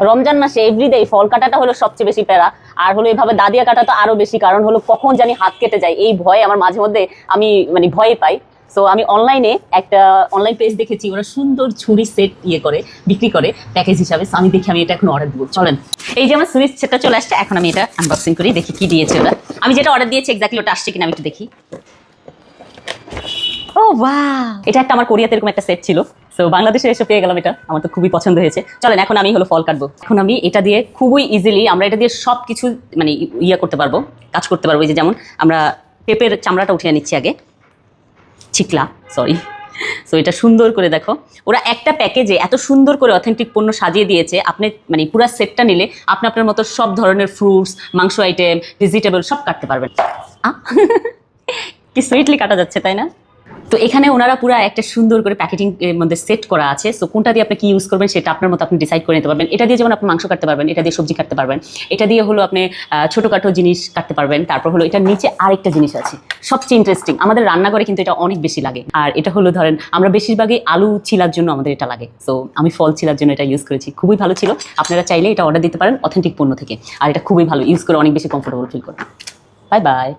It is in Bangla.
রমজান মাসে এভরিডে ফল কাটাটা হলো সবচেয়ে বেশি প্যারা। আর হলো এইভাবে দাদিয়া কাটা তো আরো বেশি, কারণ হলো কখন জানি হাত কেটে যায় এই ভয়ে আমার মাঝে মধ্যে আমি মানে ভয় পাই। সো আমি অনলাইনে একটা অনলাইন পেজ দেখেছি, ওরা সুন্দর ছুরি সেট করে বিক্রি করে প্যাকেজ হিসাবে। আমি দেখি আমি এটা এখন অর্ডার দিব। চলেন, এই যে আমার ছুরি সেটটা চলে আসছে, এখন আমি এটা আনবক্সিং করি, দেখি কি দিয়েছে ওরা। আমি যেটা অর্ডার দিয়েছি এক্স্যাক্টলি ওটা আসছে কিনা আমি একটু দেখি। ও বাহ, এটা একটা আমার কোরিয়াতে এরকম একটা সেট ছিল, সো বাংলাদেশে এসে পেয়ে গেলাম। এটা আমার তো খুবই পছন্দ হয়েছে। চলেন এখন আমি হলো ফল কাটবো। এখন আমি এটা দিয়ে খুবই ইজিলি আমরা এটা দিয়ে সব কিছু মানে করতে পারবো, কাজ করতে পারবো। এই যে যেমন আমরা পেঁপের চামড়াটা উঠিয়ে নিচ্ছি আগে, ছিকলা সরি। সো এটা সুন্দর করে দেখো, ওরা একটা প্যাকেজে এত সুন্দর করে অথেন্টিক পণ্য সাজিয়ে দিয়েছে। আপনি মানে পুরো সেটটা নিলে আপনি আপনার মতো সব ধরনের ফ্রুটস, মাংস আইটেম, ভেজিটেবল সব কাটতে পারবেন। কি সুইটলি কাটা যাচ্ছে তাই না? তো এখানে ওনারা পুরো একটা সুন্দর করে প্যাকেটিং এর মধ্যে সেট করা আছে। সো কোনটা দিয়ে আপনি কি ইউজ করবেন সেটা আপনার মতো আপনি ডিসাইড করে নিতে পারবেন। এটা দিয়ে যেমন আপনি মাংস কাটতে পারবেন, এটা দিয়ে সবজি কাটতে পারবেন, এটা দিয়ে হলো আপনি ছোটোখাটো জিনিস কাটতে পারবেন। তারপর হলো এটার নিচে আরেকটা জিনিস আছে, সবচেয়ে ইন্টারেস্টিং, আমাদের রান্নাঘরে কিন্তু এটা অনেক বেশি লাগে। আর এটা হলো ধরেন আমরা বেশিরভাগই আলু চিলার জন্য আমাদের এটা লাগে। সো আমি ফল চিলার জন্য এটা ইউজ করেছি, খুবই ভালো ছিল। আপনারা চাইলে এটা অর্ডার দিতে পারেন অথেন্টিক পণ্য থেকে। আর এটা খুবই ভালো, ইউজ করে অনেক বেশি কমফোর্টেবল ফিল করেন। Bye bye.